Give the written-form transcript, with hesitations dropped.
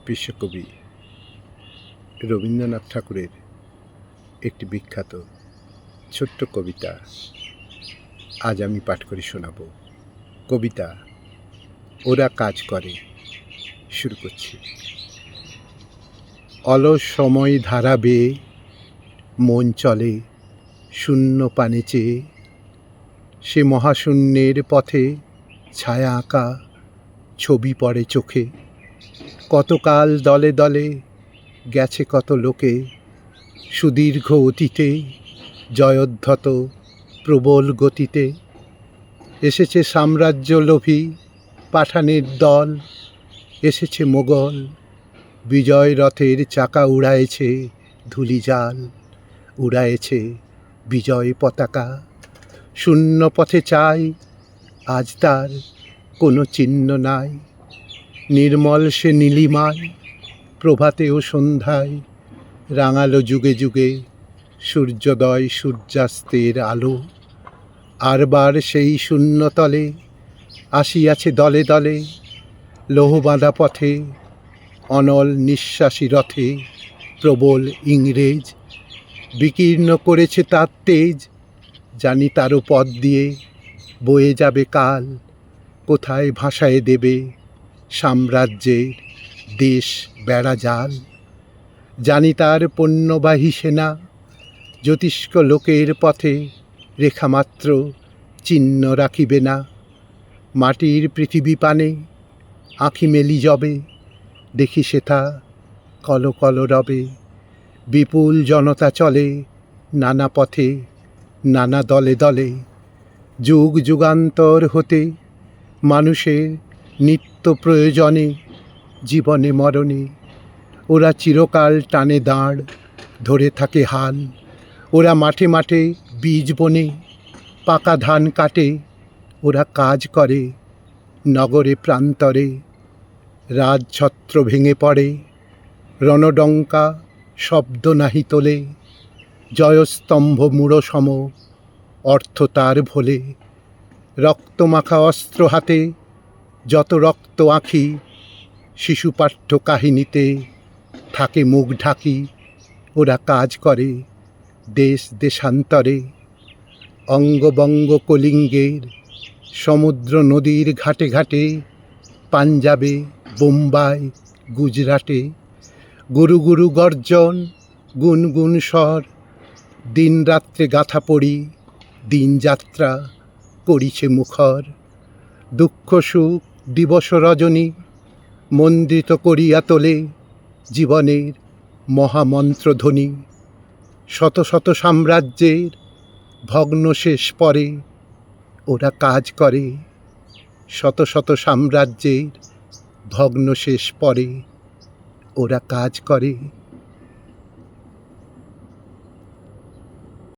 বিশ্বকবি রবীন্দ্রনাথ ঠাকুরের একটি বিখ্যাত ছোট্ট কবিতা আজ আমি পাঠ করে শোনাব। কবিতা ওরা কাজ করে। শুরু করছি। অলস সময় ধারা বেয়ে মন চলে শূন্য পানে চেয়ে, সে মহাশূন্যের পথে ছায়া আঁকা ছবি পড়ে চোখে। কতকাল দলে দলে গেছে কত লোকে, সুদীর্ঘ অতীতে জয়োদ্ধত প্রবল গতিতে। এসেছে সাম্রাজ্য লোভী পাঠানের দল, এসেছে মোগল বিজয় রথের চাকা উড়ায়েছে ধূলিজাল, উড়ায়েছে বিজয় পতাকা। শূন্য পথে চাই আজ তার কোনো চিহ্ন নাই, নির্মল সে নীলিমায় প্রভাতে ও সন্ধ্যায় রাঙালো যুগে যুগে সূর্যোদয় সূর্যাস্তের আলো। আরবার সেই শূন্যতলে আসিয়াছে দলে দলে, লৌহবাঁধা পথে অনল নিঃশ্বাসী রথে প্রবল ইংরেজ। বিকীর্ণ করেছে তার তেজ, জানি তারও পথ দিয়ে বয়ে যাবে কাল। কোথায় ভাসায় দেবে সাম্রাজ্যের দেশ বেড়া জাল। জানি তার পণ্যবাহী সেনা জ্যোতিষ্ক লোকের পথে রেখামাত্র চিহ্ন রাখিবে না। মাটির পৃথিবী পানে আঁখি মেলি যবে, দেখি সেথা কল কল রবে। বিপুল জনতা চলে নানা পথে নানা দলে দলে, যুগ যুগান্তর হতে মানুষের নিত্য প্রয়োজনে জীবনে মরণে। ওরা চিরকাল টানে দাঁড় ধরে থাকে হাল, ওরা মাঠে মাঠে বীজ বনে পাকা ধান কাটে। ওরা কাজ করে নগরে প্রান্তরে, রাজছত্র ভেঙে পড়ে রণডঙ্কা শব্দ নাহি তোলে। জয়স্তম্ভ মূঢ় সম অর্থ তার ভোলে, রক্তমাখা অস্ত্র হাতে যত রক্ত আঁখি। শিশুপাঠ্য কাহিনীতে থাকে মুখ ঢাকি, ওরা কাজ করে দেশ দেশান্তরে। অঙ্গবঙ্গ কলিঙ্গের সমুদ্র নদীর ঘাটে ঘাটে, পাঞ্জাবে বোম্বাই গুজরাটে। গুরু গুরু গর্জন গুনগুন স্বর, দিন রাত্রে গাথা পড়ি দিনযাত্রা করিছে মুখর। দুঃখ সুখ দিবস রজনী মন্ডিত করিয়া তোলে জীবনের মহামন্ত্রধ্বনি। শত শত সাম্রাজ্যের ভগ্নশেষ পরে ওরা কাজ করে, শত শত সাম্রাজ্যের ভগ্নশেষ পরে ওরা কাজ করে।